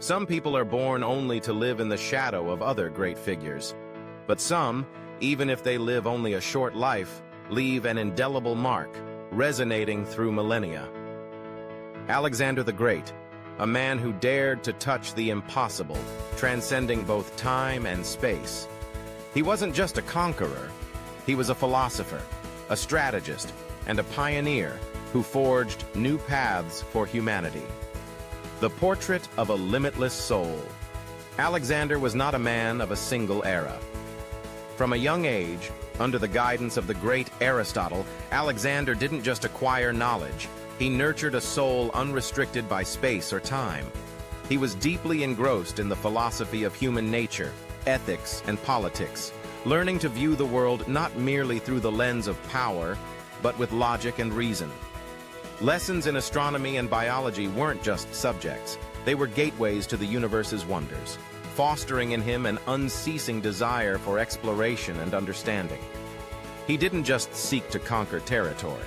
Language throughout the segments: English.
Some people are born only to live in the shadow of other great figures. But some, even if they live only a short life, leave an indelible mark, resonating through millennia. Alexander the Great, a man who dared to touch the impossible, transcending both time and space. He wasn't just a conqueror, he was a philosopher, a strategist, and a pioneer who forged new paths for humanity. The portrait of a limitless soul. Alexander was not a man of a single era. From a young age, under the guidance of the great Aristotle, Alexander didn't just acquire knowledge, he nurtured a soul unrestricted by space or time. He was deeply engrossed in the philosophy of human nature, ethics, and politics, learning to view the world not merely through the lens of power, but with logic and reason. Lessons in astronomy and biology weren't just subjects, they were gateways to the universe's wonders, fostering in him an unceasing desire for exploration and understanding. He didn't just seek to conquer territory.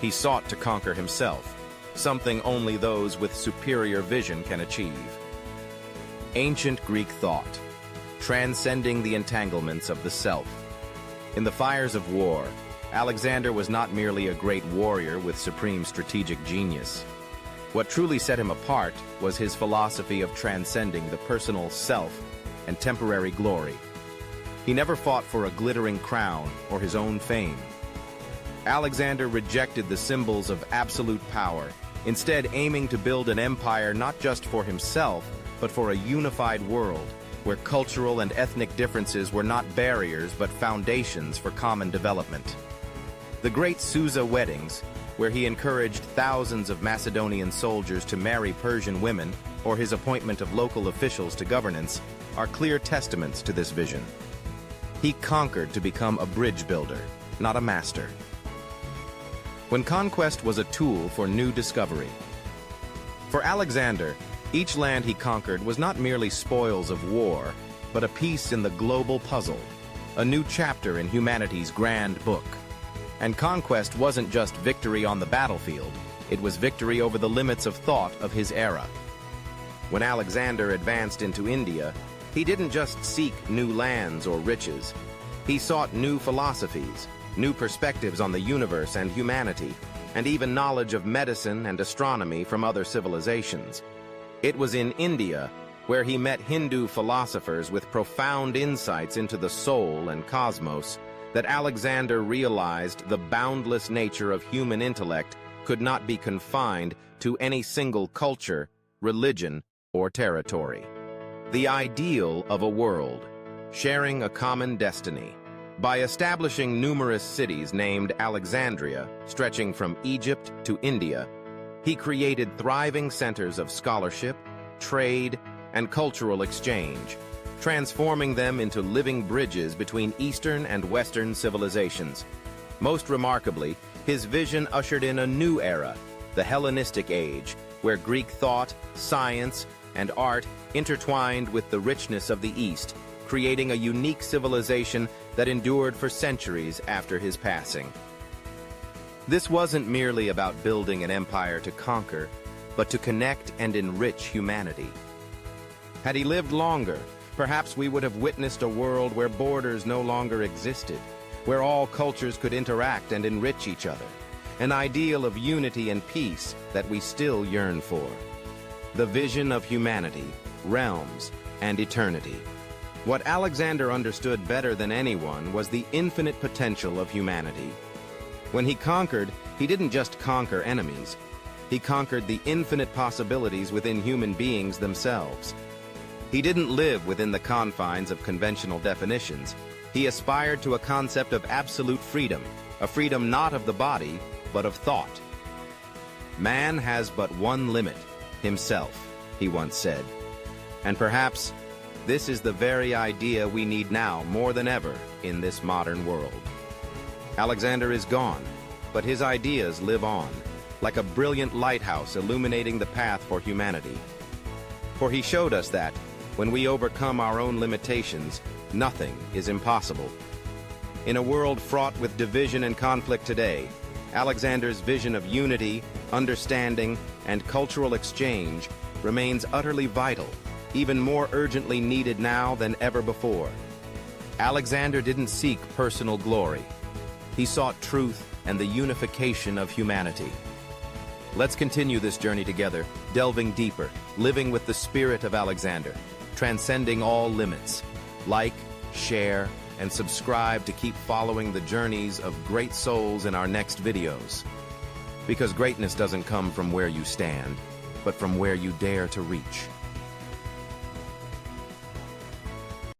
He sought to conquer himself, something only those with superior vision can achieve. Ancient Greek thought, transcending the entanglements of the self. In the fires of war, Alexander was not merely a great warrior with supreme strategic genius. What truly set him apart was his philosophy of transcending the personal self and temporary glory. He never fought for a glittering crown or his own fame. Alexander rejected the symbols of absolute power, instead aiming to build an empire not just for himself, but for a unified world, where cultural and ethnic differences were not barriers but foundations for common development. The Great Susa weddings, where he encouraged thousands of Macedonian soldiers to marry Persian women, or his appointment of local officials to governance, are clear testaments to this vision. He conquered to become a bridge builder, not a master. When conquest was a tool for new discovery. For Alexander, each land he conquered was not merely spoils of war, but a piece in the global puzzle, a new chapter in humanity's grand book. And conquest wasn't just victory on the battlefield, it was victory over the limits of thought of his era. When Alexander advanced into India, he didn't just seek new lands or riches. He sought new philosophies, new perspectives on the universe and humanity, and even knowledge of medicine and astronomy from other civilizations. It was in India where he met Hindu philosophers with profound insights into the soul and cosmos that Alexander realized the boundless nature of human intellect could not be confined to any single culture, religion, or territory. The ideal of a world, sharing a common destiny. By establishing numerous cities named Alexandria, stretching from Egypt to India, he created thriving centers of scholarship, trade, and cultural exchange, transforming them into living bridges between Eastern and Western civilizations. Most remarkably, his vision ushered in a new era, the Hellenistic age, where Greek thought, science, and art intertwined with the richness of the East, creating a unique civilization that endured for centuries after his passing. This wasn't merely about building an empire to conquer, but to connect and enrich humanity. Had he lived longer, perhaps we would have witnessed a world where borders no longer existed, where all cultures could interact and enrich each other, an ideal of unity and peace that we still yearn for. The vision of humanity, realms, and eternity. What Alexander understood better than anyone was the infinite potential of humanity. When he conquered, he didn't just conquer enemies. He conquered the infinite possibilities within human beings themselves. He didn't live within the confines of conventional definitions. He aspired to a concept of absolute freedom, a freedom not of the body, but of thought. Man has but one limit, himself, he once said. And perhaps this is the very idea we need now more than ever in this modern world. Alexander is gone, but his ideas live on, like a brilliant lighthouse illuminating the path for humanity. For he showed us that, when we overcome our own limitations, nothing is impossible. In a world fraught with division and conflict today, Alexander's vision of unity, understanding, and cultural exchange remains utterly vital, even more urgently needed now than ever before. Alexander didn't seek personal glory. He sought truth and the unification of humanity. Let's continue this journey together, delving deeper, living with the spirit of Alexander, transcending all limits. Like, share, and subscribe to keep following the journeys of great souls in our next videos. Because greatness doesn't come from where you stand, but from where you dare to reach.